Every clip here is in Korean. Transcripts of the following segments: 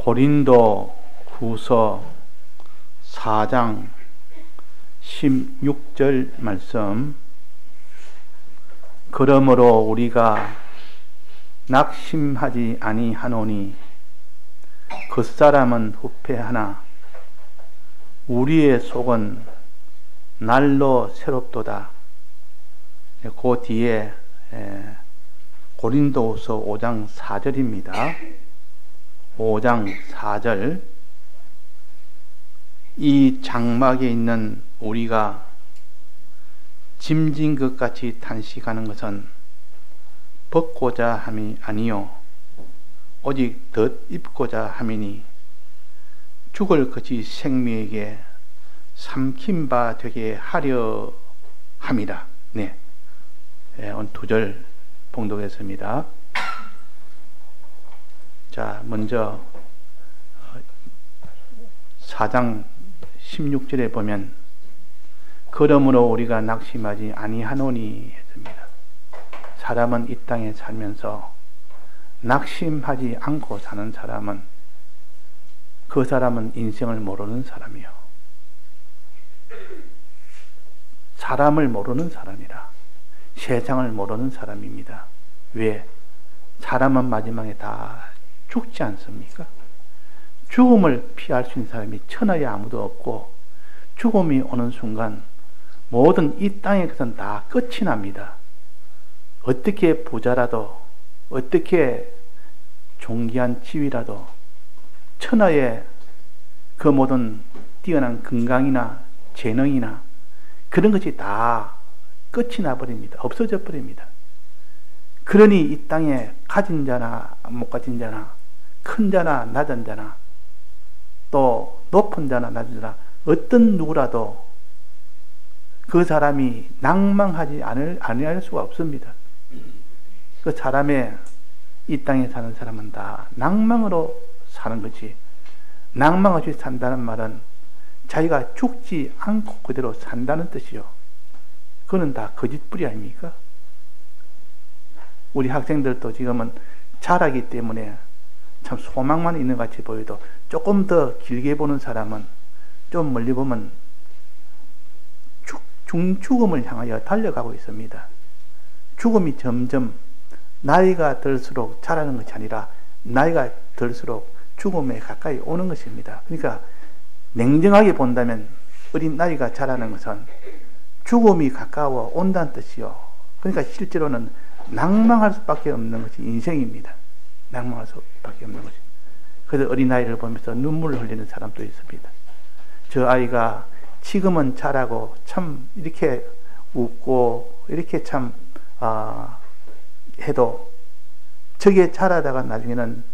고린도 후서 4장 16절 말씀. 그러므로 우리가 낙심하지 아니하노니 겉사람은 후패하나 우리의 속은 날로 새롭도다. 그 뒤에 고린도후서 5장 4절입니다. 5장 4절. 이 장막에 있는 우리가 짐진 것 같이 탄식하는 것은 벗고자 함이 아니요 오직 덧 입고자 함이니 죽을 것이 생명에게 삼킨 바 되게 하려 함이라. 네, 오늘 2절 봉독했습니다. 자, 먼저 4장 16절에 보면 그러므로 우리가 낙심하지 아니하노니 했습니다. 사람은 이 땅에 살면서 낙심하지 않고 사는 사람은 그 사람은 인생을 모르는 사람이요, 사람을 모르는 사람이라, 세상을 모르는 사람입니다. 왜? 사람은 마지막에 다 죽지 않습니까? 죽음을 피할 수 있는 사람이 천하에 아무도 없고 죽음이 오는 순간 모든 이 땅의 것은 다 끝이 납니다. 어떻게 부자라도 어떻게 존귀한 지위라도 천하의 그 모든 뛰어난 건강이나 재능이나 그런 것이 다 끝이 나버립니다. 없어져 버립니다. 그러니 이 땅에 가진 자나 못 가진 자나 큰 자나 낮은 자나 또 높은 자나 낮은 자나 어떤 누구라도 그 사람이 낭망하지 아니할 수가 없습니다. 그 사람의 이 땅에 사는 사람은 다 낭망으로 사는 거지. 낭망 없이 산다는 말은 자기가 죽지 않고 그대로 산다는 뜻이요. 그거는 다 거짓부리 아닙니까? 우리 학생들도 지금은 잘하기 때문에 참 소망만 있는 것 같이 보여도 조금 더 길게 보는 사람은 좀 멀리 보면 죽음을 향하여 달려가고 있습니다. 죽음이 점점 나이가 들수록 자라는 것이 아니라 나이가 들수록 죽음에 가까이 오는 것입니다. 그러니까 냉정하게 본다면 어린 나이가 자라는 것은 죽음이 가까워 온다는 뜻이요. 그러니까 실제로는 낭망할 수밖에 없는 것이 인생입니다. 낭망할 수밖에 없는 것이. 그래서 어린아이를 보면서 눈물을 흘리는 사람도 있습니다. 저 아이가 지금은 자라고 참 이렇게 웃고 이렇게 참 해도 저게 자라다가 나중에는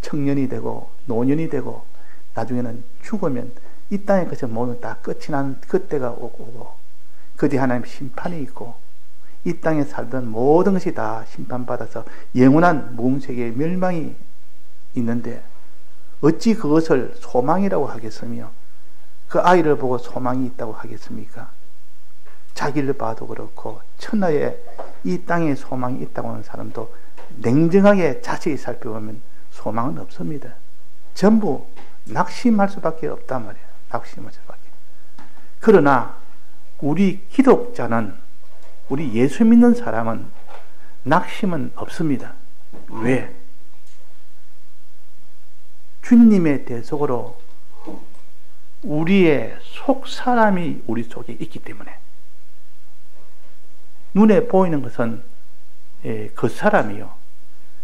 청년이 되고 노년이 되고 나중에는 죽으면 이 땅의 것이 모두 다 끝이 난 그때가 오고 그 뒤에 하나님 심판이 있고 이 땅에 살던 모든 것이 다 심판받아서 영원한 무음세계의 멸망이 있는데 어찌 그것을 소망이라고 하겠으며 그 아이를 보고 소망이 있다고 하겠습니까? 자기를 봐도 그렇고 천하에 이 땅에 소망이 있다고 하는 사람도 냉정하게 자세히 살펴보면 소망은 없습니다. 전부 낙심할 수밖에 없단 말이에요. 낙심할 수밖에. 그러나 우리 기독자는, 우리 예수 믿는 사람은 낙심은 없습니다. 왜? 주님의 대속으로 우리의 속 사람이 우리 속에 있기 때문에 눈에 보이는 것은 그 사람이요.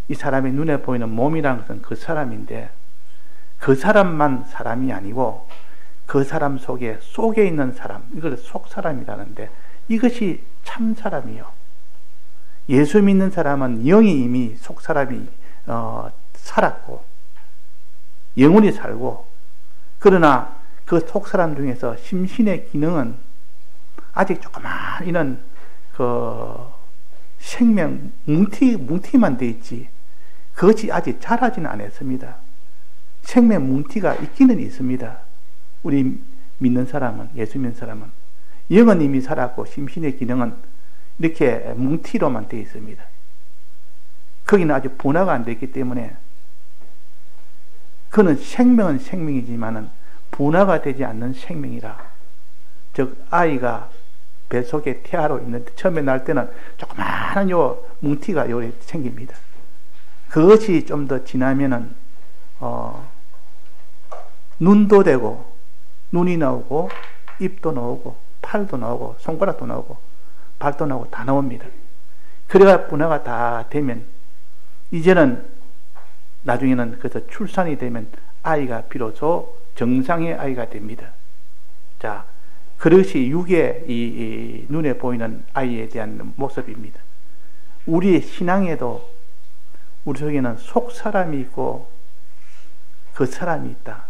이 사람이 눈에 보이는 몸이라는 것은 그 사람인데 그 사람만 사람이 아니고 그 사람 속에 있는 사람, 이걸 속 사람이라는데 이것이 참 사람이요. 예수 믿는 사람은 영이 이미 속 사람이 살았고 영혼이 살고, 그러나 그 속 사람 중에서 심신의 기능은 아직 조그만 이런 그 생명 뭉티만 돼 있지 그것이 아직 자라지는 않았습니다. 생명 뭉티가 있기는 있습니다. 우리 믿는 사람은, 예수 믿는 사람은 영은 이미 살았고 심신의 기능은 이렇게 뭉티로만 되어 있습니다. 거기는 아직 분화가 안 됐기 때문에 그는 생명은 생명이지만은 분화가 되지 않는 생명이라. 즉 아이가 뱃속에 태아로 있는데 처음에 날 때는 조그마한 요 뭉티가 요래 생깁니다. 그것이 좀 더 지나면은 눈도 되고 눈이 나오고 입도 나오고 팔도 나오고 손가락도 나오고 발도 나오고 다 나옵니다. 그래가 분화가 다 되면 이제는 나중에는 그래서 출산이 되면 아이가 비로소 정상의 아이가 됩니다. 자, 그것이 육의 이 눈에 보이는 아이에 대한 모습입니다. 우리의 신앙에도 우리 속에는 속 사람이 있고 그 사람이 있다.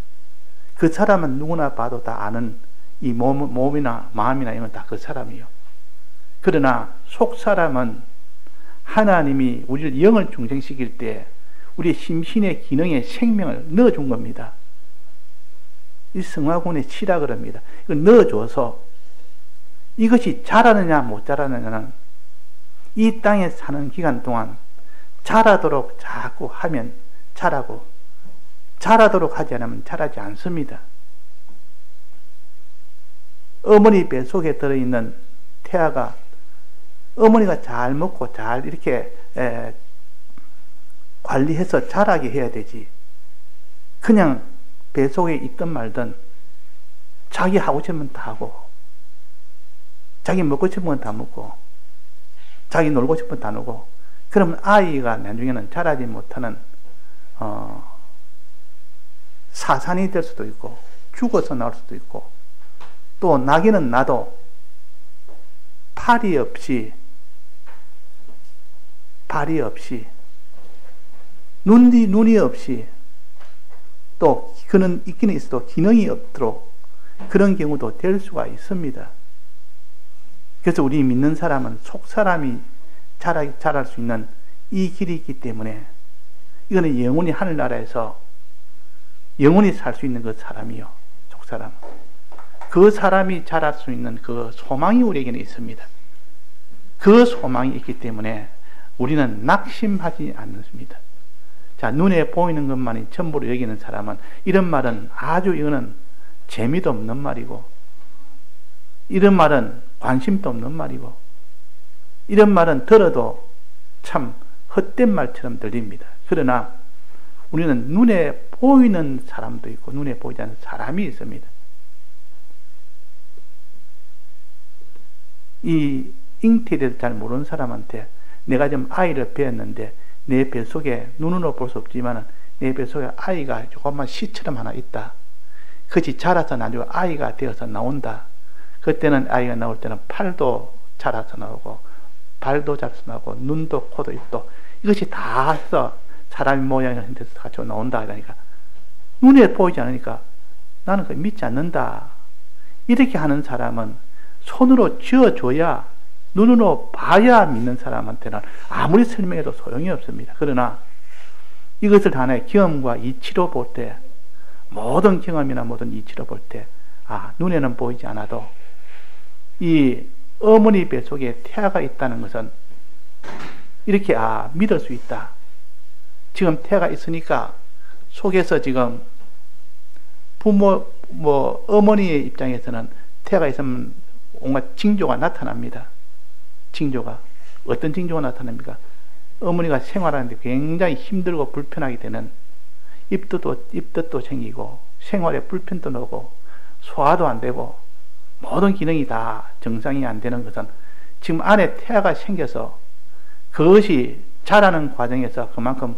그 사람은 누구나 봐도 다 아는 이 몸이나 마음이나 이런 건 다 그 사람이요. 그러나 속 사람은 하나님이 우리를 영을 중생시킬 때 우리의 심신의 기능에 생명을 넣어준 겁니다. 이 성화군의 치라 그럽니다. 이걸 넣어줘서 이것이 자라느냐 못 자라느냐는 이 땅에 사는 기간 동안 자라도록 자꾸 하면 자라고 자라도록 하지 않으면 자라지 않습니다. 어머니 뱃속에 들어있는 태아가 어머니가 잘 먹고 잘 이렇게 관리해서 자라게 해야 되지. 그냥 뱃속에 있든 말든 자기 하고 싶으면 다 하고 자기 먹고 싶은 건 다 먹고 자기 놀고 싶은 건 다 놀고 그러면 아이가 나중에는 자라지 못하는 사산이 될 수도 있고 죽어서 나올 수도 있고 또 나기는 나도 팔이 없이 발이 없이 눈이 없이 또 그는 있기는 있어도 기능이 없도록 그런 경우도 될 수가 있습니다. 그래서 우리 믿는 사람은 속 사람이 자랄 수 있는 이 길이 있기 때문에 이거는 영원히 하늘나라에서 영원히 살 수 있는 그 사람이요. 속 사람. 그 사람이 자랄 수 있는 그 소망이 우리에게는 있습니다. 그 소망이 있기 때문에 우리는 낙심하지 않습니다. 자, 눈에 보이는 것만이 전부로 여기는 사람은 이런 말은 아주 이거는 재미도 없는 말이고 이런 말은 관심도 없는 말이고 이런 말은 들어도 참 헛된 말처럼 들립니다. 그러나 우리는 눈에 보이는 사람도 있고 눈에 보이지 않는 사람이 있습니다. 이 잉태를 잘 모르는 사람한테 내가 좀 아이를 배웠는데 내 뱃속에 눈으로 볼 수 없지만 내 뱃속에 아이가 조금만 씨처럼 하나 있다. 그것이 자라서 나중에 아이가 되어서 나온다. 그때는 아이가 나올 때는 팔도 자라서 나오고 발도 자라서 나오고 눈도 코도 입도 이것이 다 해서 사람의 모양이 돼서 같이 나온다. 그러니까 눈에 보이지 않으니까 나는 그걸 믿지 않는다. 이렇게 하는 사람은 손으로 쥐어줘야 눈으로 봐야 믿는 사람한테는 아무리 설명해도 소용이 없습니다. 그러나 이것을 하나의 경험과 이치로 볼 때 모든 경험이나 모든 이치로 볼 때 눈에는 보이지 않아도 이 어머니 뱃속에 태아가 있다는 것은 이렇게 믿을 수 있다. 지금 태아가 있으니까 속에서 지금 어머니의 입장에서는 태아가 있으면 온갖 징조가 나타납니다. 징조가 어떤 징조가 나타납니까? 어머니가 생활하는데 굉장히 힘들고 불편하게 되는 입덧도 생기고 생활에 불편도 나고 소화도 안 되고 모든 기능이 다 정상이 안 되는 것은 지금 안에 태아가 생겨서 그것이 자라는 과정에서 그만큼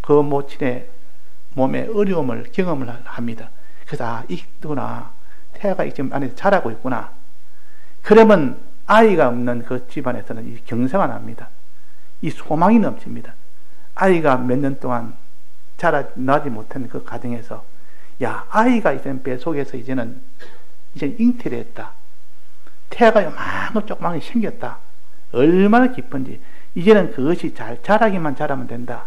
그 모친의 몸에 어려움을 경험을 합니다. 그래서 있구나. 태아가 지금 안에 자라고 있구나. 그러면 아이가 없는 그 집안에서는 이 경사가 납니다. 이 소망이 넘칩니다. 아이가 몇 년 동안 자라나지 못한 그 가정에서 아이가 이제 뱃속에서 이제는 잉태를 했다. 태아가 요만큼 조그맣게 생겼다. 얼마나 기쁜지. 이제는 그것이 잘 자라기만 자라면 된다.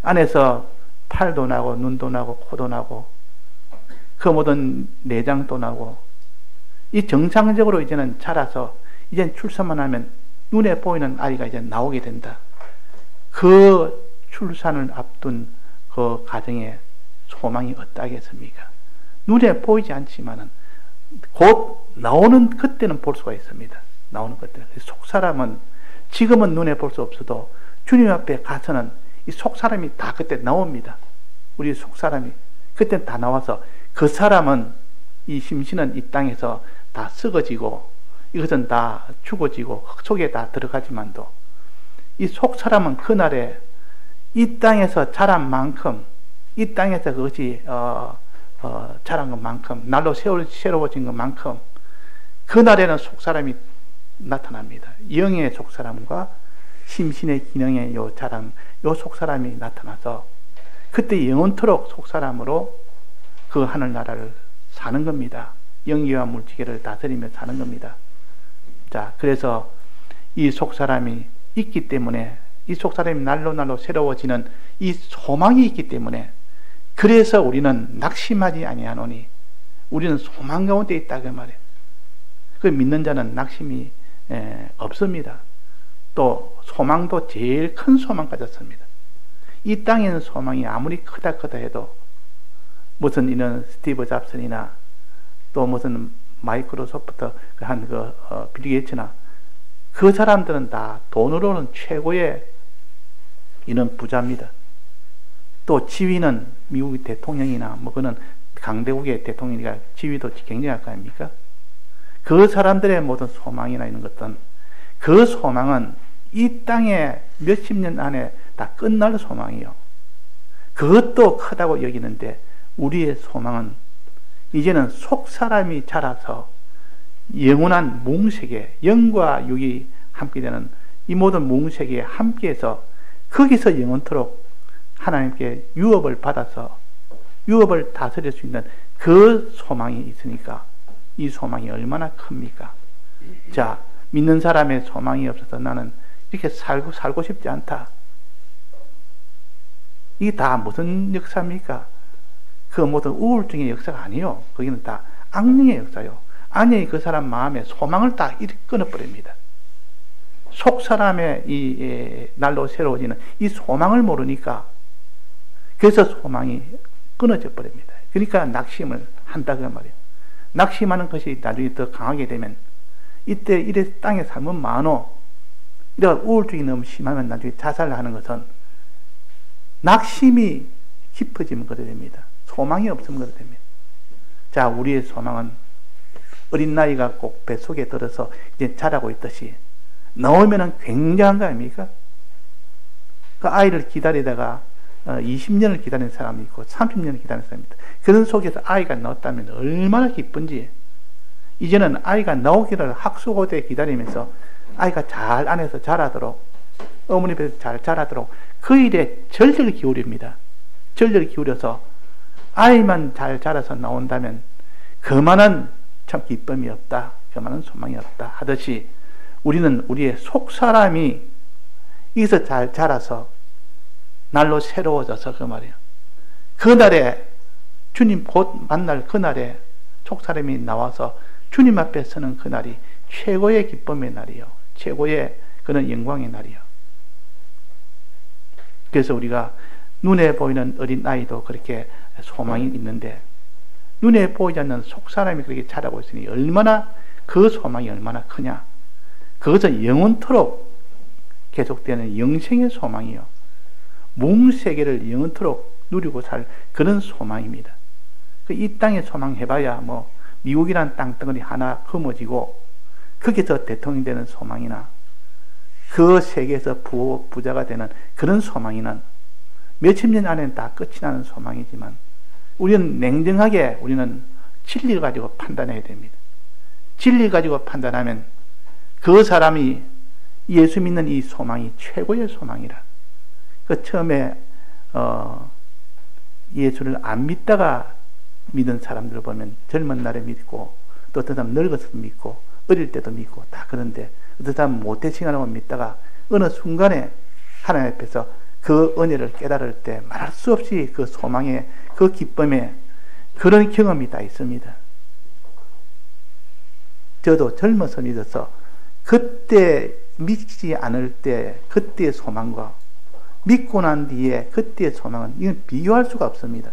안에서 팔도 나고 눈도 나고 코도 나고 그 모든 내장도 나고 이 정상적으로 이제는 자라서 이제 출산만 하면 눈에 보이는 아이가 이제 나오게 된다. 그 출산을 앞둔 그 가정에 소망이 어떠하겠습니까? 눈에 보이지 않지만은 곧 나오는 그때는 볼 수가 있습니다. 나오는 그때는. 속사람은 지금은 눈에 볼 수 없어도 주님 앞에 가서는 이 속사람이 다 그때 나옵니다. 우리 속사람이 그때 다 나와서 그 사람은 이 심신은 이 땅에서 다 썩어지고 이것은 다 죽어지고 흙 속에 다 들어가지만도 이 속사람은 그날에 이 땅에서 자란 만큼 이 땅에서 그것이 자란 것만큼 날로 새로워진 것만큼 그날에는 속사람이 나타납니다. 영의 속사람과 심신의 기능의 요 자랑, 요 속사람이 나타나서 그때 영원토록 속사람으로 그 하늘나라를 사는 겁니다. 영계와 물질계를 다스리며 사는 겁니다. 자, 그래서 이 속사람이 있기 때문에 이 속사람이 날로 새로워지는 이 소망이 있기 때문에 그래서 우리는 낙심하지 아니하노니 우리는 소망 가운데 있다 그 말이에요. 그 믿는 자는 낙심이 없습니다. 또 소망도 제일 큰 소망 가졌습니다. 이 땅에는 소망이 아무리 크다 해도 무슨 이런 스티브 잡슨이나 또 무슨 마이크로소프트 빌 게이츠나 그 사람들은 다 돈으로는 최고의 이런 부자입니다. 또 지위는 미국의 대통령이나 뭐 그는 강대국의 대통령이니까 지위도 굉장할 거 아닙니까? 그 사람들의 모든 소망이나 이런 것들은 그 소망은 이 땅에 몇십 년 안에 다 끝날 소망이요. 그것도 크다고 여기는데 우리의 소망은 이제는 속사람이 자라서 영원한 뭉세계, 영과 육이 함께 되는 이 모든 뭉세계에 함께해서 거기서 영원토록 하나님께 유업을 받아서 유업을 다스릴 수 있는 그 소망이 있으니까 이 소망이 얼마나 큽니까? 자, 믿는 사람의 소망이 없어서 나는 이렇게 살고 싶지 않다. 이게 다 무슨 역사입니까? 그 모든 우울증의 역사가 아니요. 거기는 다 악령의 역사요. 악령이 그 사람 마음에 소망을 다 이렇게 끊어버립니다. 속 사람의 이 날로 새로워지는 이 소망을 모르니까 그래서 소망이 끊어져 버립니다. 그러니까 낙심을 한다 그 말이에요. 낙심하는 것이 나중에 더 강하게 되면 이때 이래 땅에 살면 많어. 이래 우울증이 너무 심하면 나중에 자살하는 것은 낙심이 깊어지면 그래 됩니다. 소망이 없으면 그래 됩니다. 자, 우리의 소망은 어린 나이가 꼭 뱃속에 들어서 이제 자라고 있듯이 나오면은 굉장한 거 아닙니까? 그 아이를 기다리다가 20년을 기다리는 사람이 있고 30년을 기다리는 사람이 있다. 그런 속에서 아이가 나왔다면 얼마나 기쁜지. 이제는 아이가 나오기를 학수고대 기다리면서 아이가 잘 안에서 자라도록 어머니 배에서 잘 자라도록 그 일에 전력을 기울입니다. 전력을 기울여서 아이만 잘 자라서 나온다면 그만한 참 기쁨이 없다. 그만한 소망이 없다 하듯이 우리는 우리의 속사람이 여기서 잘 자라서 날로 새로워져서 그 말이에요. 그날에 주님 곧 만날 그날에 속사람이 나와서 주님 앞에 서는 그날이 최고의 기쁨의 날이요. 최고의 그런 영광의 날이요. 그래서 우리가 눈에 보이는 어린 아이도 그렇게 소망이 있는데 눈에 보이지 않는 속사람이 그렇게 자라고 있으니 얼마나 그 소망이 얼마나 크냐. 그것은 영원토록 계속되는 영생의 소망이요. 몽세계를 영원토록 누리고 살 그런 소망입니다. 이 땅에 소망해봐야 뭐 미국이란 땅덩어리 하나 거머쥐고 거기서 대통령이 되는 소망이나 그 세계에서 부자가 되는 그런 소망이는 몇십 년 안에는 다 끝이 나는 소망이지만 우리는 냉정하게 우리는 진리를 가지고 판단해야 됩니다. 진리를 가지고 판단하면 그 사람이 예수 믿는 이 소망이 최고의 소망이라. 그 처음에 예수를 안 믿다가 믿은 사람들을 보면 젊은 날에 믿고 또 어떤 사람 늙어서도 믿고 어릴 때도 믿고 다 그런데 어떤 사람 모태신앙으로 믿다가 어느 순간에 하나님 앞에서 그 은혜를 깨달을 때 말할 수 없이 그 소망에 그 기쁨에 그런 경험이 다 있습니다. 저도 젊어서 믿어서 그때 믿지 않을 때 그때의 소망과 믿고 난 뒤에 그때의 소망은 이건 비교할 수가 없습니다.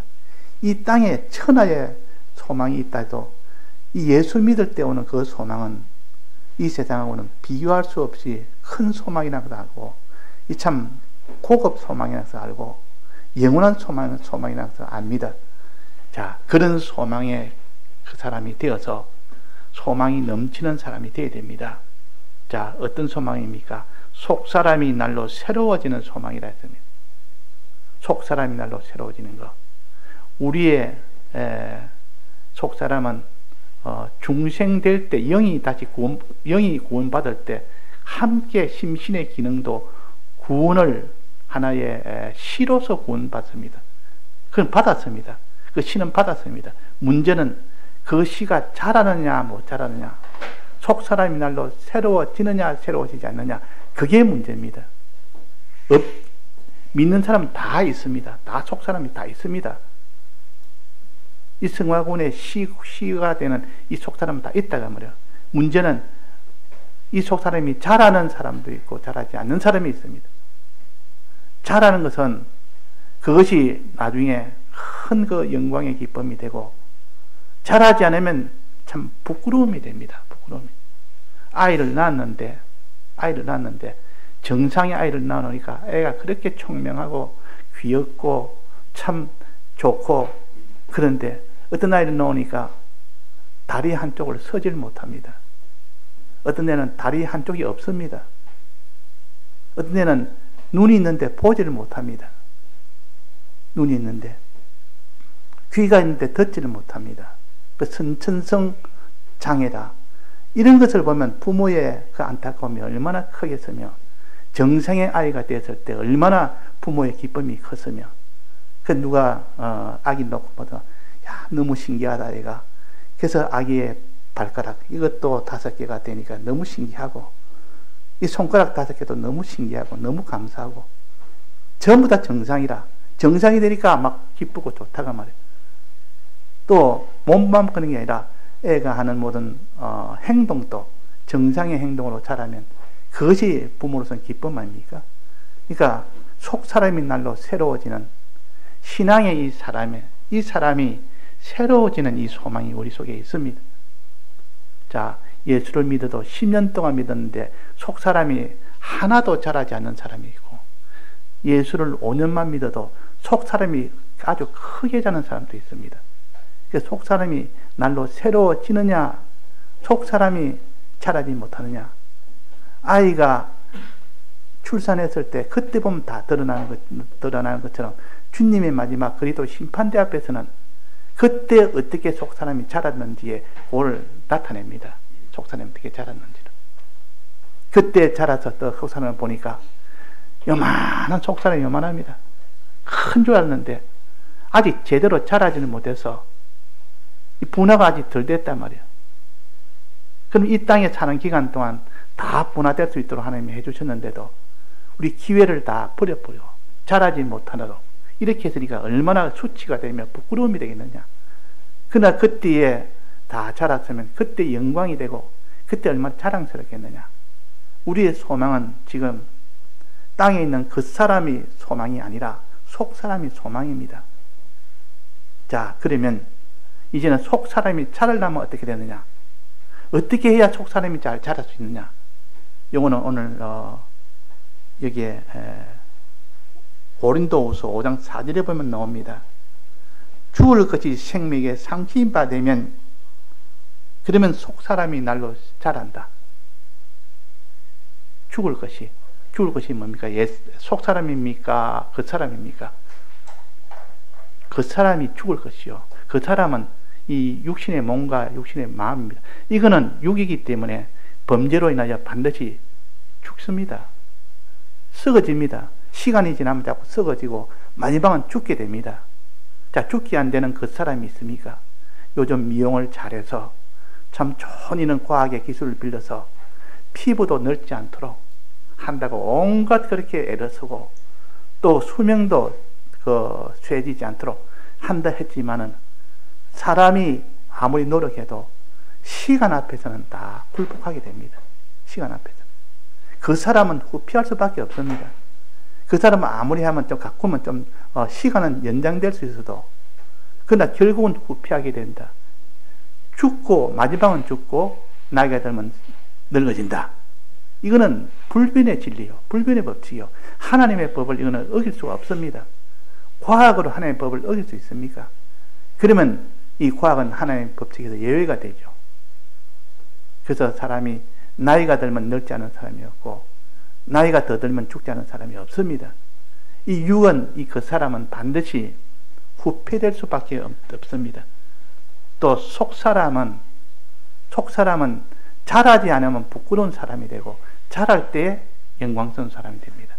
이 땅에 천하의 소망이 있다 해도 이 예수 믿을 때 오는 그 소망은 이 세상하고는 비교할 수 없이 큰 소망이라는 것을 알고, 이 참 고급 소망이라는 것을 알고, 영원한 소망이라는 것을 압니다. 자, 그런 소망의 그 사람이 되어서 소망이 넘치는 사람이 되어야 됩니다. 자, 어떤 소망입니까? 속 사람이 날로 새로워지는 소망이라 했습니다. 속 사람이 날로 새로워지는 것. 우리의 속 사람은 중생될 때 영이 구원받을 때 함께 심신의 기능도 구원을 하나의 시로서 구원받습니다. 그건 받았습니다. 그 시는 받았습니다. 문제는 그 시가 자라느냐 못 자라느냐, 속 사람이 날로 새로워지느냐 새로워지지 않느냐, 그게 문제입니다. 믿는 사람은 다 있습니다. 다 속 사람이 다 있습니다. 이 성화군의 시가 되는 이 속 사람은 다 있다가 말이에요. 문제는 이 속 사람이 자라는 사람도 있고 자라지 않는 사람이 있습니다. 자라는 것은 그것이 나중에 큰 그 영광의 기쁨이 되고, 자라지 않으면 참 부끄러움이 됩니다. 부끄러움이. 아이를 낳았는데 정상의 아이를 낳으니까 애가 그렇게 총명하고 귀엽고 참 좋고, 그런데 어떤 아이를 낳으니까 다리 한쪽을 서질 못합니다. 어떤 애는 다리 한쪽이 없습니다. 어떤 애는 눈이 있는데 보지를 못합니다. 눈이 있는데, 귀가 있는데 듣지를 못합니다. 그 선천성 장애다. 이런 것을 보면 부모의 그 안타까움이 얼마나 크겠으며, 정상의 아이가 되었을 때 얼마나 부모의 기쁨이 컸으며, 그 누가 아기 놓고 보다, 야, 너무 신기하다 얘가. 그래서 아기의 발가락 이것도 5개가 되니까 너무 신기하고, 이 손가락 5개도 너무 신기하고 너무 감사하고, 전부 다 정상이라, 정상이 되니까 막 기쁘고 좋다가 말이에요. 또 몸만 그런 게 아니라 애가 하는 모든 행동도 정상의 행동으로 자라면 그것이 부모로서는 기쁨 아닙니까? 그러니까 속 사람이 날로 새로워지는 신앙의 이 사람이 새로워지는 이 소망이 우리 속에 있습니다. 자, 예수를 믿어도 10년 동안 믿었는데 속 사람이 하나도 자라지 않는 사람이 있고, 예수를 5년만 믿어도 속 사람이 아주 크게 자는 사람도 있습니다. 그래서 속 사람이 날로 새로워지느냐, 속 사람이 자라지 못하느냐. 아이가 출산했을 때 그때 보면 다 드러나는 것처럼 주님의 마지막 그리스도 심판대 앞에서는 그때 어떻게 속 사람이 자랐는지에 그걸 나타냅니다. 속 사람이 어떻게 자랐는지를. 그때 자라서 또 속 사람을 보니까 요만한 속 사람이 요만합니다. 큰 줄 알았는데 아직 제대로 자라지는 못해서 이 분화가 아직 덜 됐단 말이에요. 그럼 이 땅에 사는 기간 동안 다 분화될 수 있도록 하나님이 해주셨는데도 우리 기회를 다 버려버려 자라지 못하도록 이렇게 했으니까 얼마나 수치가 되며 부끄러움이 되겠느냐. 그러나 그때에 다 자랐으면 그때 영광이 되고 그때 얼마나 자랑스럽겠느냐. 우리의 소망은 지금 땅에 있는 그 사람이 소망이 아니라 속 사람이 소망입니다. 자, 그러면 이제는 속 사람이 자라려면 어떻게 되느냐, 어떻게 해야 속 사람이 잘 자랄 수 있느냐. 요거는 오늘 여기에 고린도후서 5장 4절에 보면 나옵니다. 죽을 것이 생명에 상심이 되면 그러면 속 사람이 날로 자란다. 죽을 것이 뭡니까? 속 사람입니까? 그 사람입니까? 그 사람이 죽을 것이요. 그 사람은 이 육신의 몸과 육신의 마음입니다. 이거는 육이기 때문에 범죄로 인하여 반드시 죽습니다. 썩어집니다. 시간이 지나면 자꾸 썩어지고 마지막은 죽게 됩니다. 자, 죽게 안 되는 그 사람이 있습니까? 요즘 미용을 잘해서 참 좋은 이는 과학의 기술을 빌려서 피부도 늙지 않도록 한다고 온갖 그렇게 애를 쓰고 또 수명도 쇠지지 않도록 한다 했지만은 사람이 아무리 노력해도 시간 앞에서는 다 굴복하게 됩니다. 시간 앞에서는. 그 사람은 후피할 수밖에 없습니다. 그 사람은 아무리 하면 좀 가꾸면 좀 시간은 연장될 수 있어도 그러나 결국은 후피하게 된다. 죽고 마지막은 죽고 나이가 들면 늙어진다. 이거는 불변의 진리요, 불변의 법칙이요. 하나님의 법을 이거는 어길 수가 없습니다. 과학으로 하나님의 법을 어길 수 있습니까? 그러면 이 과학은 하나님의 법칙에서 예외가 되죠. 그래서 사람이 나이가 들면 늙지 않은 사람이 없고 나이가 더 들면 죽지 않은 사람이 없습니다. 이 육은 그 사람은 반드시 후패될 수밖에 없습니다. 또 속사람은 자라지 않으면 부끄러운 사람이 되고 자랄 때 영광스러운 사람이 됩니다.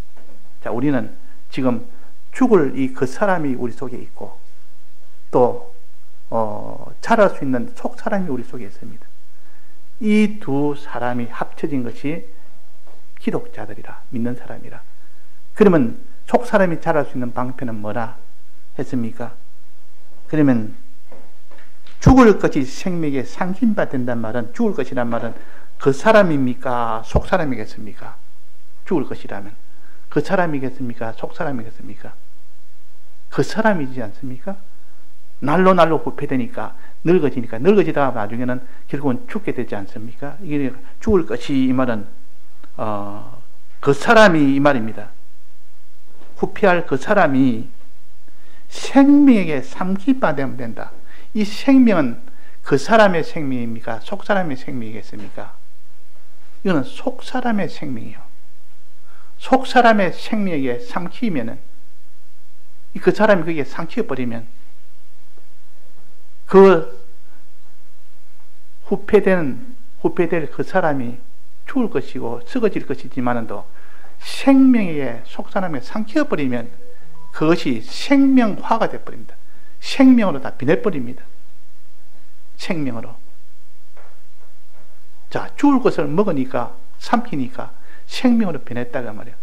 자, 우리는 지금 죽을 이 그 사람이 우리 속에 있고 또 자랄 수 있는 속사람이 우리 속에 있습니다. 이 두 사람이 합쳐진 것이 기독자들이라, 믿는 사람이라. 그러면 속사람이 자랄 수 있는 방편은 뭐라 했습니까? 그러면 죽을 것이 생명에 상심받는다는 말은, 죽을 것이란 말은 그 사람입니까? 속사람이겠습니까? 죽을 것이라면 그 사람이겠습니까? 속사람이겠습니까? 그 사람이지 않습니까? 날로 후패되니까 늙어지다가 나중에는 결국은 죽게 되지 않습니까? 이게 죽을 것이 이 말은 그 사람이 이 말입니다. 후패할 그 사람이 생명에게 삼키받으면 된다. 이 생명은 그 사람의 생명입니까? 속 사람의 생명이겠습니까? 이거는 속 사람의 생명이요. 속 사람의 생명에게 삼키면은 그 사람이 그게 삼켜버리면 그 후패될 그 사람이 죽을 것이고 썩어질 것이지만도 생명에게 속 사람에 삼켜버리면 그것이 생명화가 되어버립니다. 생명으로 다 변해버립니다. 생명으로. 자, 죽을 것을 먹으니까, 삼키니까 생명으로 변했다가 말이에요.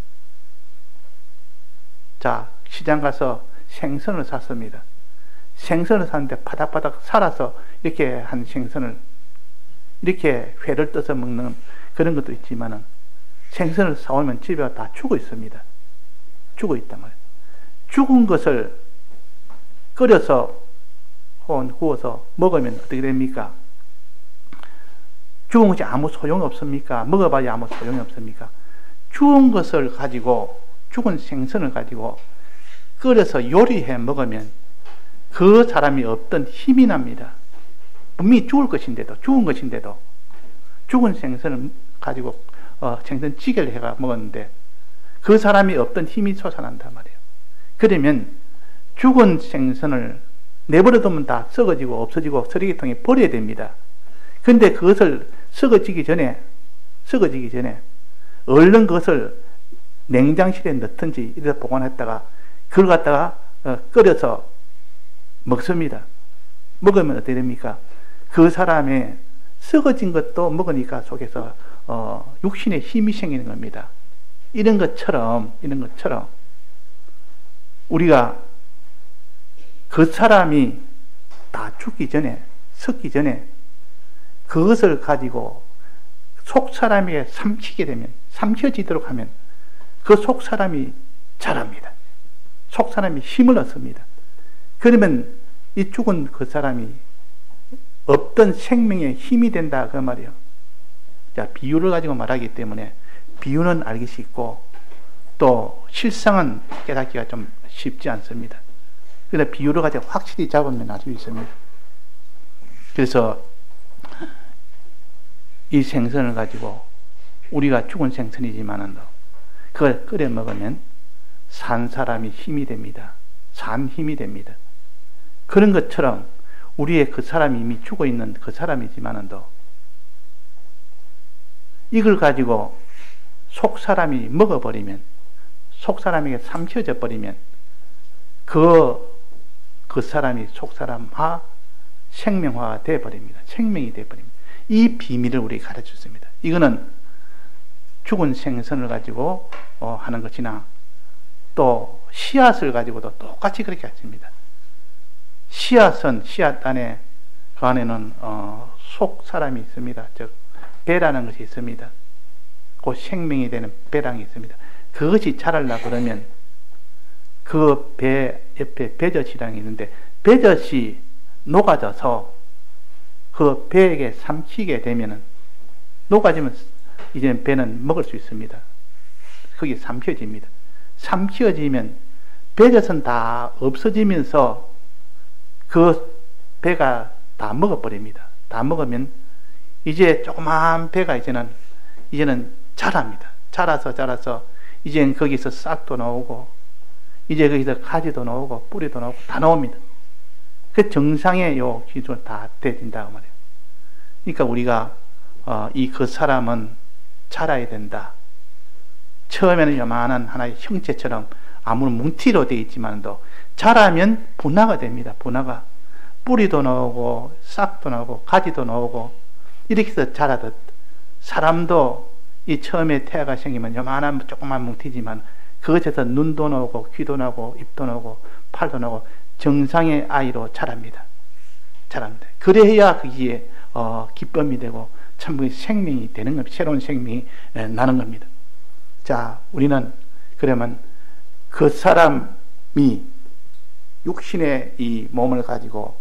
자, 시장 가서 생선을 샀습니다. 생선을 샀는데 바닥바닥 살아서 이렇게 한 생선을 이렇게 회를 떠서 먹는 그런 것도 있지만은 생선을 사오면 집에 다 죽어 있습니다. 죽어 있단 말이에요. 죽은 것을 끓여서 혹은 구워서 먹으면 어떻게 됩니까? 죽은 것이 아무 소용이 없습니까? 먹어봐야 아무 소용이 없습니까? 죽은 것을 가지고, 죽은 생선을 가지고 끓여서 요리해 먹으면 그 사람이 없던 힘이 납니다. 분명히 죽은 것인데도 죽은 생선을 가지고 생선찌개를 해가 먹었는데 그 사람이 없던 힘이 솟아난단 말이에요. 그러면 죽은 생선을 내버려두면 다 썩어지고 없어지고 쓰레기통에 버려야 됩니다. 근데 그것을 썩어지기 전에 얼른 그것을 냉장실에 넣든지 이래서 보관했다가 그걸 갖다가 끓여서 먹습니다. 먹으면 어떻게 됩니까? 그 사람의 썩어진 것도 먹으니까 속에서 육신의 힘이 생기는 겁니다. 이런 것처럼 우리가 그 사람이 다 죽기 전에, 썩기 전에 그것을 가지고 속 사람에게 삼키게 되면, 삼켜지도록 하면 그 속 사람이 자랍니다. 속 사람이 힘을 얻습니다. 그러면 이 죽은 그 사람이 없던 생명의 힘이 된다 그 말이에요. 자, 비유를 가지고 말하기 때문에 비유는 알기 쉽고 또 실상은 깨닫기가 좀 쉽지 않습니다. 그래서 비유를 가지고 확실히 잡으면 알 수 있습니다. 그래서 이 생선을 가지고 우리가 죽은 생선이지만은 그걸 끓여 먹으면 산 사람이 힘이 됩니다. 산 힘이 됩니다. 그런 것처럼 우리의 그 사람이 이미 죽어 있는 그 사람이지만은도 이걸 가지고 속 사람이 먹어버리면, 속 사람에게 삼켜져 버리면 그 사람이 속 사람화, 생명화가 되어버립니다. 생명이 되어버립니다. 이 비밀을 우리에게 가르쳤습니다. 이거는 죽은 생선을 가지고 하는 것이나 또 씨앗을 가지고도 똑같이 그렇게 하십니다. 씨앗은 씨앗 안에, 그 안에는 속 사람이 있습니다. 즉 배라는 것이 있습니다. 그 생명이 되는 배랑이 있습니다. 그것이 자라려고 그러면 그 배 옆에 배젖이라는 게 있는데 배젖이 녹아져서 그 배에게 삼키게 되면은, 녹아지면 이제 배는 먹을 수 있습니다. 그게 삼켜집니다. 삼켜지면 배젖은 다 없어지면서 그 배가 다 먹어버립니다. 다 먹으면 이제 조그마한 배가 이제는 자랍니다. 자라서 이제는 거기서 싹도 나오고, 이제 거기서 가지도 나오고 뿌리도 나오고 다 나옵니다. 그 정상의 요 기준 다 되진다고 말이에요. 그러니까 우리가 그 사람은 자라야 된다. 처음에는 요만한 하나의 형체처럼 아무런 뭉티로 되어 있지만도 자라면 분화가 됩니다. 분화가 뿌리도 나오고 싹도 나오고 가지도 나오고 이렇게 해서 자라듯 사람도 이 처음에 태아가 생기면 요만한 조그만 뭉티지만 그것에서 눈도 나오고 귀도 나오고 입도 나오고 팔도 나오고 정상의 아이로 자랍니다. 그래야 그게 기쁨이 되고 참 생명이 되는 겁니다. 새로운 생명이 나는 겁니다. 자, 우리는 그러면 그 사람이 육신의 이 몸을 가지고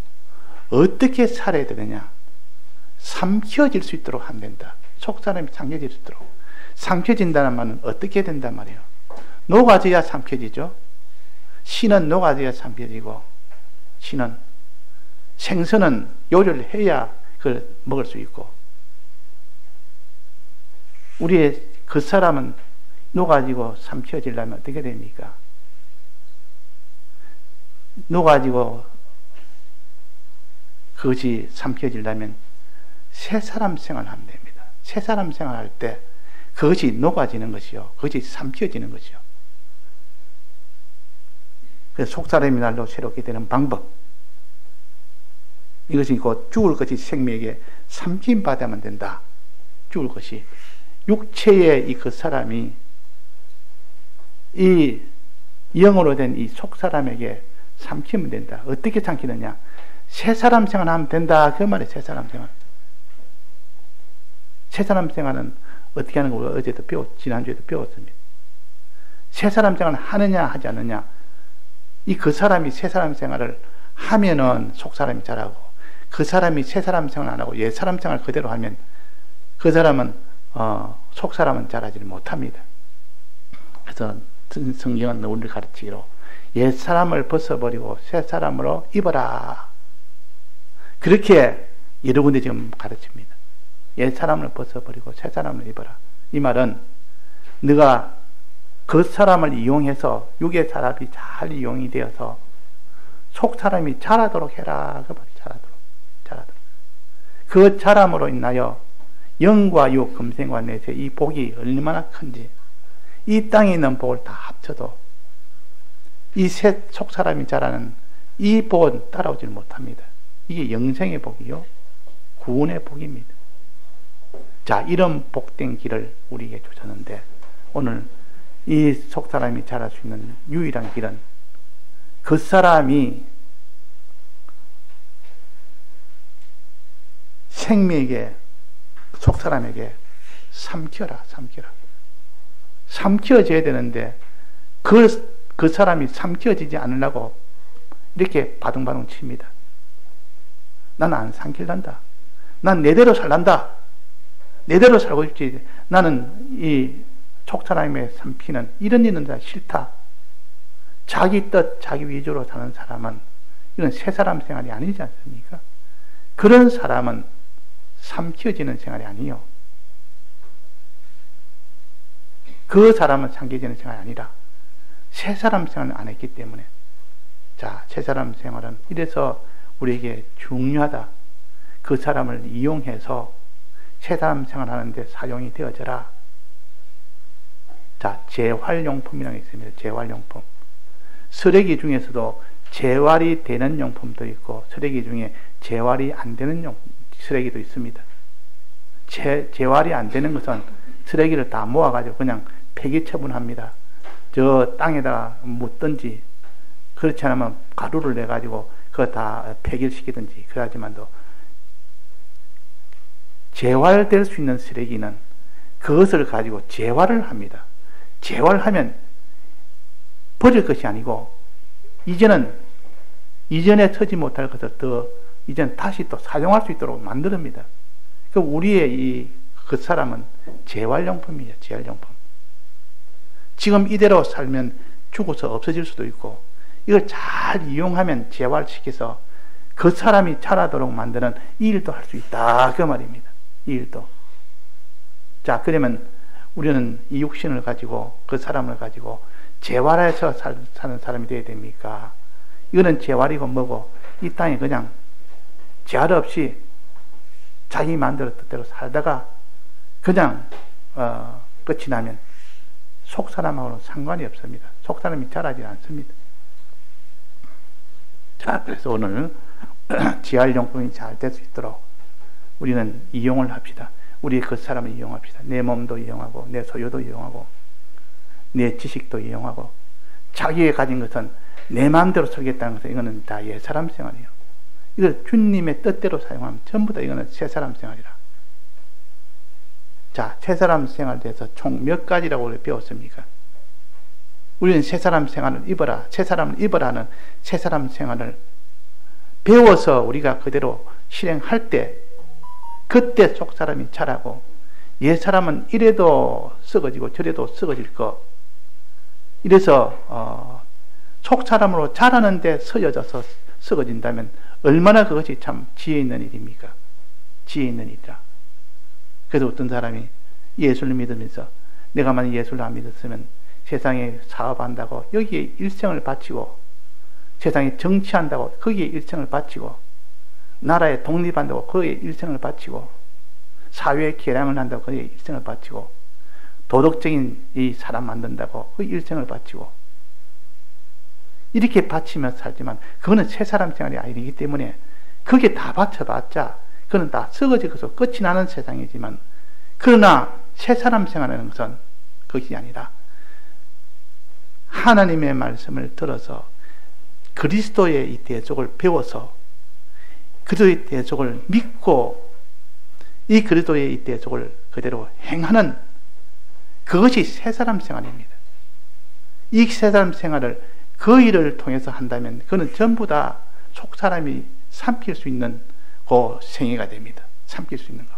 어떻게 살아야 되느냐? 삼켜질 수 있도록 하면 된다. 속사람이 삼켜질 수 있도록. 삼켜진다는 말은 어떻게 된단 말이에요? 녹아져야 삼켜지죠. 신은 녹아져야 삼켜지고, 신은 생선은 요리를 해야 그걸 먹을 수 있고, 우리의 그 사람은 녹아지고 삼켜지려면 어떻게 됩니까? 녹아지고 그것이 삼켜지려면 새 사람 생활하면 됩니다. 새 사람 생활할 때 그것이 녹아지는 것이요, 그것이 삼켜지는 것이요. 그래서 속사람이 날로 새롭게 되는 방법, 이것이 곧 죽을 것이 생명에게 삼킴받아야만 된다. 죽을 것이 육체의 이 그 사람이 이 영으로 된 이 속사람에게 삼키면 된다. 어떻게 삼키느냐? 새 사람 생활하면 된다. 그 말이에요. 새 사람 생활. 새 사람 생활은 어떻게 하는 거 어제도 지난주에도 배웠습니다. 새 사람 생활을 하느냐 하지 않느냐, 이 그 사람이 새 사람 생활을 하면은 속 사람이 자라고, 그 사람이 새 사람 생활 안 하고 옛 사람 생활 그대로 하면 그 사람은 속 사람은 자라지를 못합니다. 그래서 성경은 우리를 가르치기로 옛 사람을 벗어버리고 새 사람으로 입어라, 그렇게 여러 군데 지금 가르칩니다. 옛 사람을 벗어버리고 새 사람을 입어라. 이 말은 네가 그 사람을 이용해서 육의 사람이 잘 이용이 되어서 속 사람이 자라도록 해라. 그 말이 자라도록. 그 자람으로 인하여 영과 육, 금생과 내세, 이 복이 얼마나 큰지, 이 땅에 있는 복을 다 합쳐도 이 속 사람이 자라는 이 복은 따라오질 못합니다. 이게 영생의 복이요, 구원의 복입니다. 자, 이런 복된 길을 우리에게 주셨는데, 오늘 이 속 사람이 자랄 수 있는 유일한 길은 그 사람이 생명에게, 속 사람에게 삼켜져야 되는데 그 사람이 삼켜지지 않으려고 이렇게 바둥바둥 칩니다. 나는 안 삼킬란다. 난 내대로 살란다. 내대로 살고 싶지. 나는 이 속 사람의 삼키는 이런 일은 다 싫다. 자기 뜻, 자기 위주로 사는 사람은 이건 새 사람 생활이 아니지 않습니까? 그런 사람은 삼켜지는 생활이 아니요, 그 사람은 삼켜지는 생활이 아니라 새 사람 생활을 안 했기 때문에. 자, 새 사람 생활은 이래서 우리에게 중요하다. 그 사람을 이용해서 새 사람 생활하는데 사용이 되어져라. 자, 재활용품이라는 게 있습니다. 재활용품. 쓰레기 중에서도 재활이 되는 용품도 있고, 쓰레기 중에 재활이 안 되는 쓰레기도 있습니다. 재활이 안 되는 것은 쓰레기를 다 모아가지고 그냥 폐기 처분합니다. 저 땅에다 묻든지, 그렇지 않으면 가루를 내가지고 그거 다 폐기시키든지 그러지만도, 재활될 수 있는 쓰레기는 그것을 가지고 재활을 합니다. 재활하면 버릴 것이 아니고, 이제는 이전에 서지 못할 것을 더 이젠 다시 또 사용할 수 있도록 만듭니다. 그 우리의 그 사람은 재활용품이에요. 재활용품. 지금 이대로 살면 죽어서 없어질 수도 있고, 이걸 잘 이용하면 재활시켜서 그 사람이 자라도록 만드는 이 일도 할 수 있다, 그 말입니다. 이 일도. 자, 그러면 우리는 이 육신을 가지고 그 사람을 가지고 재활해서 사는 사람이 되어야 됩니까? 이거는 재활이고 뭐고 이 땅에 그냥 재활 없이 자기 마음대로 뜻대로 살다가 그냥 끝이 나면 속 사람하고는 상관이 없습니다. 속 사람이 자라지 않습니다. 자, 그래서 오늘 재활용품이 잘 될 수 있도록 우리는 이용을 합시다. 우리 그 사람을 이용합시다. 내 몸도 이용하고 내 소유도 이용하고 내 지식도 이용하고 자기가 가진 것은 내 마음대로 살겠다는 것은 이거는 다 옛사람 생활이에요. 이걸 주님의 뜻대로 사용하면 전부 다 이거는 새사람 생활이라. 자, 새사람 생활에 대해서 총 몇 가지라고 우리 배웠습니까? 우리는 새사람 생활을 입어라, 새사람을 입어라는 새사람 생활을 배워서 우리가 그대로 실행할 때 그때 속사람이 자라고, 옛사람은 이래도 썩어지고 저래도 썩어질 거, 이래서 속사람으로 자라는데 서여져서 썩어진다면 얼마나 그것이 참 지혜 있는 일입니까? 지혜 있는 일이라. 그래서 어떤 사람이 예수를 믿으면서 내가 만약 예수를 안 믿었으면 세상에 사업한다고 여기에 일생을 바치고, 세상에 정치한다고 거기에 일생을 바치고, 나라에 독립한다고 거기에 일생을 바치고, 사회에 개량을 한다고 거기에 일생을 바치고, 도덕적인 이 사람 만든다고 거기에 일생을 바치고, 이렇게 바치면서 살지만 그거는 새 사람 생활이 아니기 때문에 그게 다 바쳐봤자 그건 다 썩어지고서 끝이 나는 세상이지만, 그러나 새 사람 생활하는 것은 그것이 아니라 하나님의 말씀을 들어서 그리스도의 이 대속을 배워서 그리스도의 대속을 믿고 이 그리스도의 이 대속을 그대로 행하는 그것이 새 사람 생활입니다. 이 새 사람 생활을 그 일을 통해서 한다면 그는 전부 다 속 사람이 삼킬 수 있는 그 생애가 됩니다. 삼킬 수 있는 거.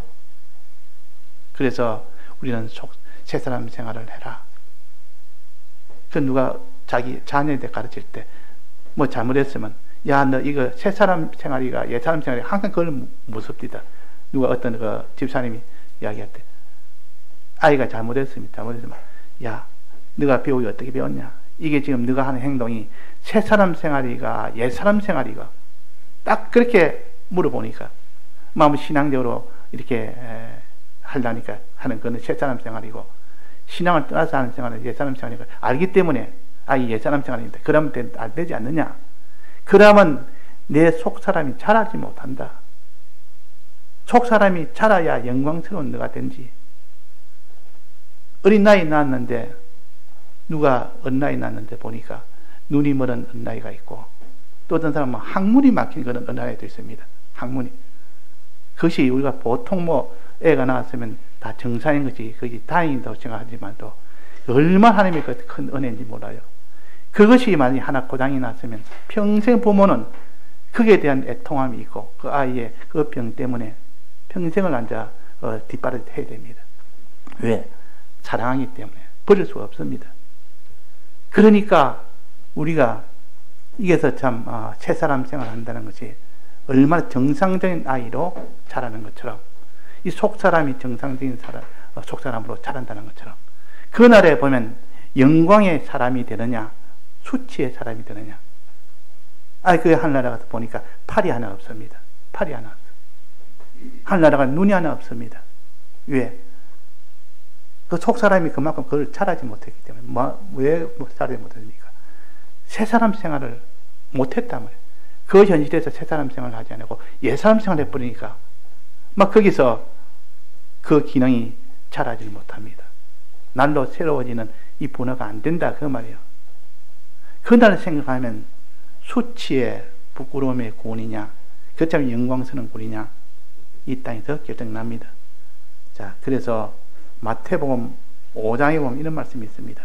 그래서 우리는 새 사람 생활을 해라. 그 누가 자기 자녀한테 가르칠 때 뭐 잘못했으면 야, 너 이거 새 사람 생활이가 옛 사람 생활이 항상 그걸 무섭디다. 누가 어떤 그 집사님이 이야기할 때 아이가 잘못했으면 야, 너가 배우기 어떻게 배웠냐? 이게 지금 너가 하는 행동이 새 사람 생활이가 옛 사람 생활이가 딱 그렇게 물어보니까 마음 신앙적으로 이렇게 하려니까 하는 그는 새 사람 생활이고, 신앙을 떠나서 하는 생활은 옛 사람 생활이고 알기 때문에 이 옛 사람 생활인데 그러면 안 되지 않느냐? 그러면 내 속 사람이 자라지 못한다. 속 사람이 자라야 영광스러운 너가 된지. 어린 나이 낳았는데 누가 어린 나이 낳았는데 보니까 눈이 멀은 어린 나이가 있고, 또 어떤 사람은 항문이 막힌 그런 어린 나이도 있습니다. 항문이. 그것이 우리가 보통 뭐 애가 나왔으면 다 정상인 것이 그것이 다행이라고 생각하지만 또 얼마나 하나님의 큰 은혜인지 몰라요. 그것이 만약에 하나 고장이 났으면 평생 부모는 그에 대한 애통함이 있고 그 아이의 그 병 때문에 평생을 앉아 뒷바라지 해야 됩니다. 왜? 사랑하기 때문에 버릴 수가 없습니다. 그러니까 우리가 이게서 참 새 사람 생활한다는 것이 얼마나 정상적인 아이로 자라는 것처럼 이 속사람이 정상적인 속사람으로 자란다는 것처럼 그날에 보면 영광의 사람이 되느냐 수치의 사람이 되느냐. 그 하늘나라 가서 보니까 팔이 하나 없습니다. 팔이 하나 없어. 하늘나라가 눈이 하나 없습니다. 왜? 그 속사람이 그만큼 그걸 잘하지 못했기 때문에. 왜 잘하지 못했습니까? 새 사람 생활을 못했단 말이에요. 그 현실에서 새 사람 생활을 하지 않고 옛 사람 생활을 해버리니까 막 거기서 그 기능이 자라지 못합니다. 날로 새로워지는 이 분화가 안 된다 그 말이에요. 그날을 생각하면 수치의 부끄러움의 고운이냐 그렇다면 영광스러운 꼴이냐 이 땅에서 결정납니다. 자, 그래서 마태복음 5장에 보면 이런 말씀이 있습니다.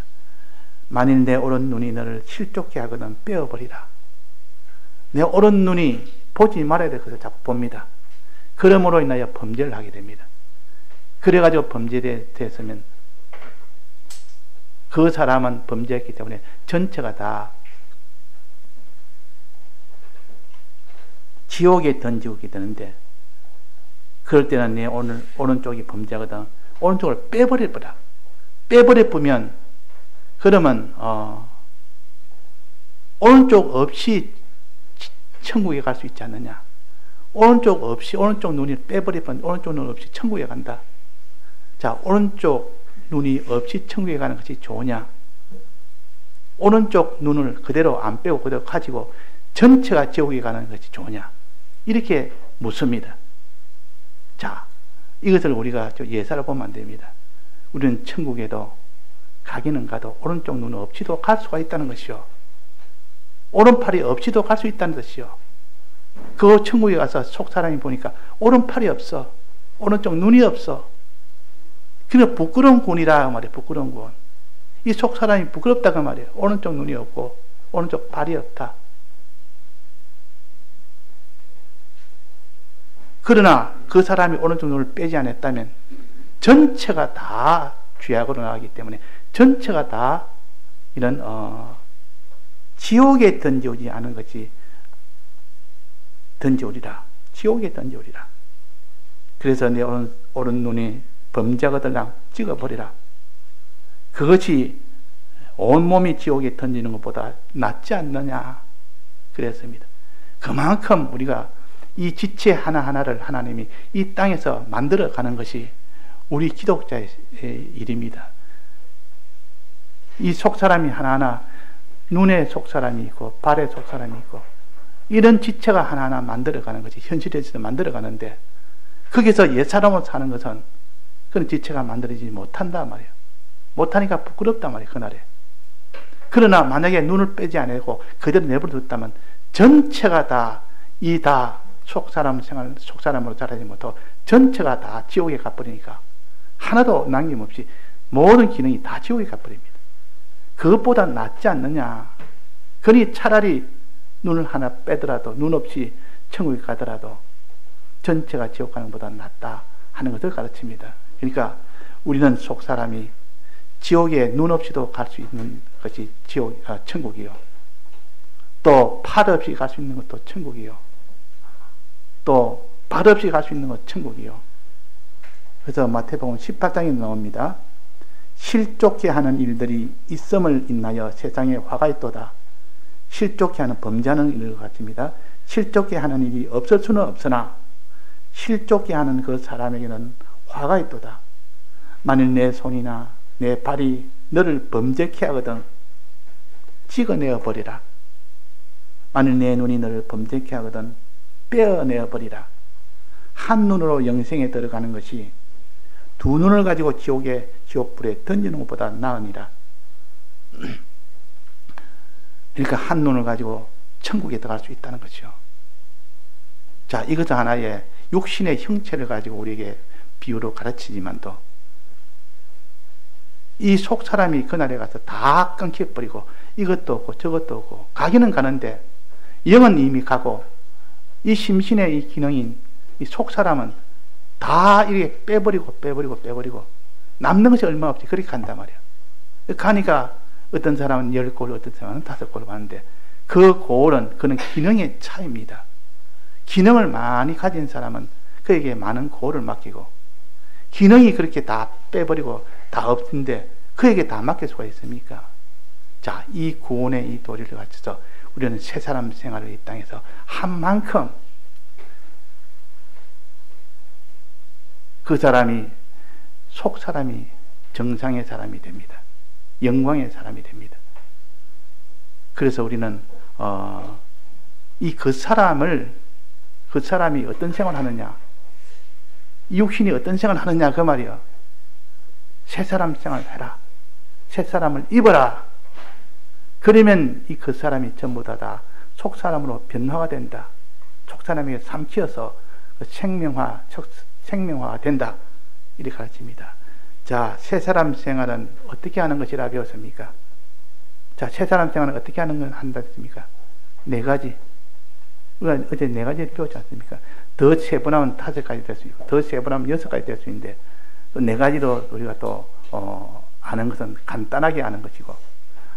만일 내 오른 눈이 너를 실족케 하거든 빼어버리라. 내 오른 눈이 보지 말아야 될 것을 자꾸 봅니다. 그러므로 인하여 범죄를 하게 됩니다. 그래가지고 범죄됐으면 그 사람은 범죄했기 때문에 전체가 다 지옥에 던지게 되는데, 그럴 때는 내 오른쪽이 범죄거든. 오른쪽을 빼버려버려. 빼버려보면, 그러면 오른쪽 없이 천국에 갈 수 있지 않느냐. 오른쪽 없이, 오른쪽 눈이 빼버리면 오른쪽 눈 없이 천국에 간다. 자, 오른쪽 눈이 없이 천국에 가는 것이 좋으냐? 오른쪽 눈을 그대로 안 빼고 그대로 가지고 전체가 지옥에 가는 것이 좋으냐? 이렇게 묻습니다. 자, 이것을 우리가 예사를 보면 안 됩니다. 우리는 천국에도 가기는 가도 오른쪽 눈 없이도 갈 수가 있다는 것이요. 오른팔이 없이도 갈 수 있다는 것이요. 그 천국에 가서 속 사람이 보니까 오른팔이 없어. 오른쪽 눈이 없어. 그냥 부끄러운 군이라 말이에요. 부끄러운 군. 이 속 사람이 부끄럽다고 말이에요. 오른쪽 눈이 없고 오른쪽 발이 없다. 그러나 그 사람이 오른쪽 눈을 빼지 않았다면 전체가 다 죄악으로 나가기 때문에 전체가 다 이런 지옥에 던져오지 않은 것이 던져오리라. 지옥에 던져오리라. 그래서 내 오른 눈이 범죄거들랑 찍어버리라. 그것이 온몸이 지옥에 던지는 것보다 낫지 않느냐 그랬습니다. 그만큼 우리가 이 지체 하나하나를 하나님이 이 땅에서 만들어가는 것이 우리 기독자의 일입니다. 이 속사람이 하나하나, 눈에 속사람이 있고 발에 속사람이 있고 이런 지체가 하나하나 만들어가는 것이 현실에서 만들어가는데, 거기서 옛사람으로 사는 것은 그런 지체가 만들어지지 못한단 말이에요. 못하니까 부끄럽단 말이에요, 그날에. 그러나 만약에 눈을 빼지 않고 그대로 내버려뒀다면 전체가 다 속사람으로 자라지 못하고 전체가 다 지옥에 가버리니까 하나도 남김없이 모든 기능이 다 지옥에 가버립니다. 그것보다 낫지 않느냐. 그러니 차라리 눈을 하나 빼더라도, 눈 없이 천국에 가더라도 전체가 지옥 가는 것보다 낫다 하는 것을 가르칩니다. 그러니까 우리는 속사람이 지옥에 눈 없이도 갈 수 있는 것이 천국이요. 또 팔 없이 갈 수 있는 것도 천국이요. 또 발 없이 갈 수 있는 것 천국이요. 그래서 마태복음 18장에 나옵니다. 실족해 하는 일들이 있음을 인하여 세상에 화가 있도다. 실족해 하는 범죄하는 일을 가르칩니다. 실족해 하는 일이 없을 수는 없으나 실족해 하는 그 사람에게는 화가 있도다. 만일 내 손이나 내 발이 너를 범죄케 하거든 찍어내어 버리라. 만일 내 눈이 너를 범죄케 하거든 빼어내어 버리라. 한 눈으로 영생에 들어가는 것이 두 눈을 가지고 지옥불에 던지는 것보다 나으니라. 그러니까 한 눈을 가지고 천국에 들어갈 수 있다는 것이요. 자, 이것도 하나의 육신의 형체를 가지고 우리에게 비유로 가르치지만도 이 속 사람이 그날에 가서 다 끊겨버리고 이것도 없고 저것도 없고 가기는 가는데 영은 이미 가고 이 심신의 이 기능인 이 속 사람은 다 이렇게 빼버리고 남는 것이 얼마 없지. 그렇게 간단 말이야. 가니까 어떤 사람은 10골, 어떤 사람은 5골 가는데 그 골은 그는 기능의 차이입니다. 기능을 많이 가진 사람은 그에게 많은 골을 맡기고, 기능이 그렇게 다 빼버리고 다 없는데 그에게 다 맡길 수가 있습니까? 자, 이 구원의 이 도리를 갖춰서 우리는 새 사람 생활을 이 땅에서 한 만큼 그 사람이 속 사람이 정상의 사람이 됩니다. 영광의 사람이 됩니다. 그래서 우리는 그 사람이 어떤 생활을 하느냐, 이 육신이 어떤 생활을 하느냐 그 말이요. 새 사람 생활을 해라. 새 사람을 입어라. 그러면 그 사람이 전부 다 속 사람으로 변화가 된다. 속 사람에게 삼키어서 생명화가 된다. 이렇게 가르칩니다. 자, 새 사람 생활은 어떻게 하는 것이라 배웠습니까? 자, 새 사람 생활은 어떻게 하는 건 한다 했습니까? 4가지. 우리가 어제 4가지 배웠지 않습니까? 더 세분하면 5가지 될 수 있고, 더 세분하면 6가지 될 수 있는데, 또 4가지로 우리가 또, 아는 것은 간단하게 아는 것이고,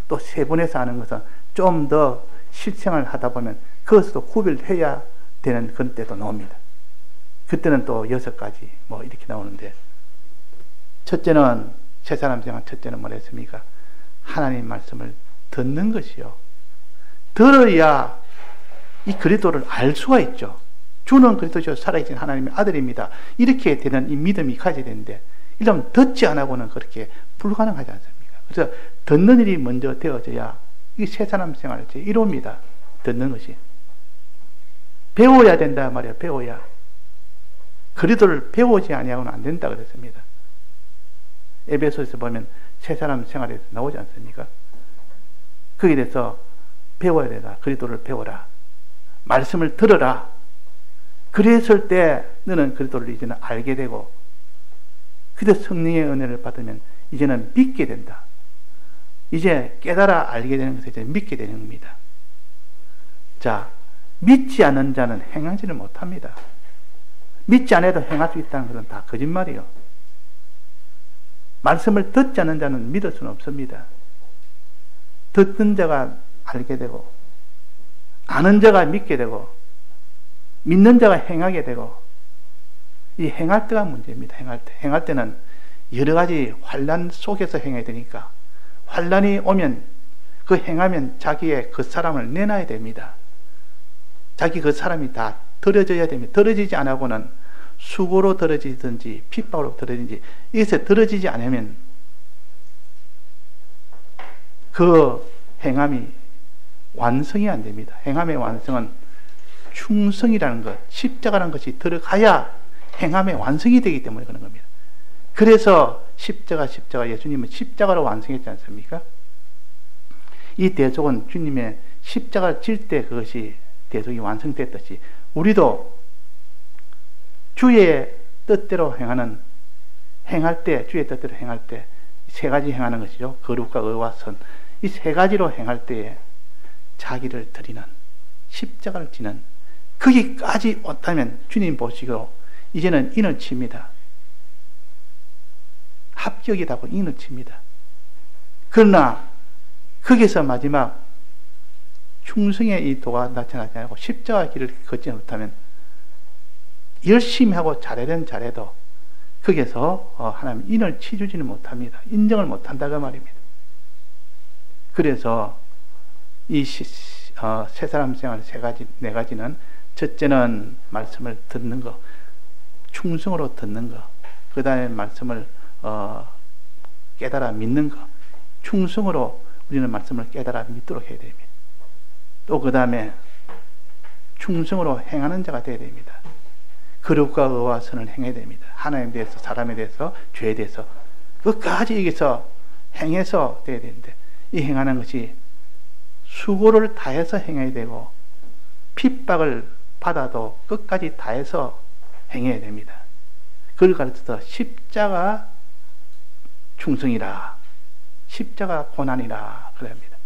또 세분해서 아는 것은 좀 더 실생활을 하다 보면 그것도 구별해야 되는 그런 때도 나옵니다. 그때는 또 6가지 뭐 이렇게 나오는데, 첫째는, 새 사람 생활 첫째는 뭐랬습니까? 하나님 말씀을 듣는 것이요. 들어야 이 그리스도를 알 수가 있죠. 주는 그리스도시요 살아계신 하나님의 아들입니다. 이렇게 되는 이 믿음이 가져야 되는데, 일단 듣지 않고는 그렇게 불가능하지 않습니까? 그래서 듣는 일이 먼저 되어져야 이 새 사람 생활을 이룹니다. 듣는 것이. 배워야 된다 말이야. 배워야. 그리스도를 배우지 아니하고는 안 된다 그랬습니다. 에베소에서 보면 새 사람 생활에서 나오지 않습니까? 거기에 대해서 배워야 되다. 그리스도를 배워라. 말씀을 들어라. 그랬을 때 너는 그리스도를 이제는 알게 되고, 그때 성령의 은혜를 받으면 이제는 믿게 된다. 이제 깨달아 알게 되는 것을 이제 믿게 되는 겁니다. 자, 믿지 않는 자는 행하지를 못합니다. 믿지 않아도 행할 수 있다는 것은 다 거짓말이요. 말씀을 듣지 않는 자는 믿을 수는 없습니다. 듣는 자가 알게 되고, 아는 자가 믿게 되고, 믿는 자가 행하게 되고, 이 행할 때가 문제입니다. 행할 때는 여러 가지 환난 속에서 행해야 되니까, 환난이 오면 그 행하면 자기의 그 사람을 내놔야 됩니다. 자기 그 사람이 다 들어져야 됩니다. 들어지지 않고는 수고로 들어지든지 핍박으로 들어지든지, 이것에 들어지지 않으면 그 행함이 완성이 안 됩니다. 행함의 완성은 충성이라는 것, 십자가라는 것이 들어가야 행함의 완성이 되기 때문에 그런 겁니다. 그래서 십자가 예수님은 십자가로 완성했지 않습니까? 이 대속은 주님의 십자가를 질 때 그것이 대속이 완성됐듯이, 우리도 주의 뜻대로 행할 때, 주의 뜻대로 행할 때, 3가지 행하는 것이죠. 거룩과 의와 선. 이 3가지로 행할 때에 자기를 드리는, 십자가를 지는, 거기까지 왔다면 주님 보시고 이제는 인을 칩니다. 합격이라고 인을 칩니다. 그러나 거기서 마지막 충성의 이 도가 나타나지 않고 십자가 길을 걷지 못하면 열심히 하고 잘해도 거기에서 하나님 인을 치주지는 못합니다. 인정을 못한다 그 말입니다. 그래서 이 새 사람 생활 4가지는, 첫째는 말씀을 듣는 거, 충성으로 듣는 거, 그 다음에 말씀을 깨달아 믿는 거, 충성으로 우리는 말씀을 깨달아 믿도록 해야 됩니다. 또 그 다음에 충성으로 행하는 자가 되어야 됩니다. 거룩과 의와 선을 행해야 됩니다. 하나님에 대해서, 사람에 대해서, 죄에 대해서 끝까지 여기서 행해서 되어야 되는데, 이 행하는 것이 수고를 다해서 행해야 되고, 핍박을 받아도 끝까지 다해서 행해야 됩니다. 그걸 가르쳐서 십자가 충성이라, 십자가 고난이라 그래야 합니다.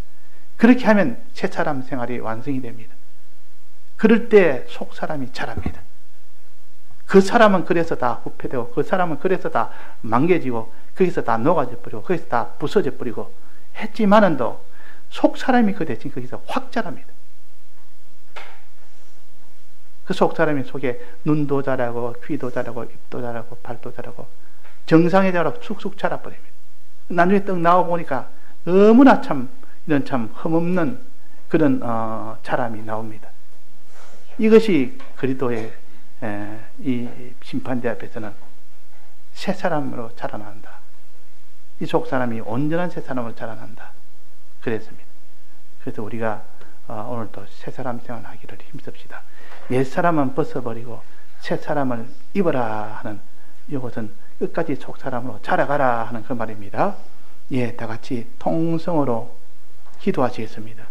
그렇게 하면 새 사람 생활이 완성이 됩니다. 그럴 때 속 사람이 자랍니다. 그 사람은 그래서 다 후패되고, 그 사람은 그래서 다 망개지고, 거기서 다 녹아져 버리고, 거기서 다 부서져 버리고 했지만은도 속 사람이 그 대신 거기서 확 자랍니다. 그 속 사람이 속에 눈도 자라고, 귀도 자라고, 입도 자라고, 발도 자라고, 정상에 자라고 쑥쑥 자라버립니다. 나중에 떡 나와보니까 너무나 이런 흠없는 그런 자람이 나옵니다. 이것이 그리스도의 이 심판대 앞에서는 새 사람으로 자라난다. 이 속 사람이 온전한 새 사람으로 자라난다. 그랬습니다. 그래서 우리가 오늘도 새 사람 생활하기를 힘씁시다. 옛 사람은 벗어버리고 새 사람을 입어라 하는, 이것은 끝까지 속 사람으로 자라가라 하는 그 말입니다. 예, 다 같이 통성으로 기도하시겠습니다.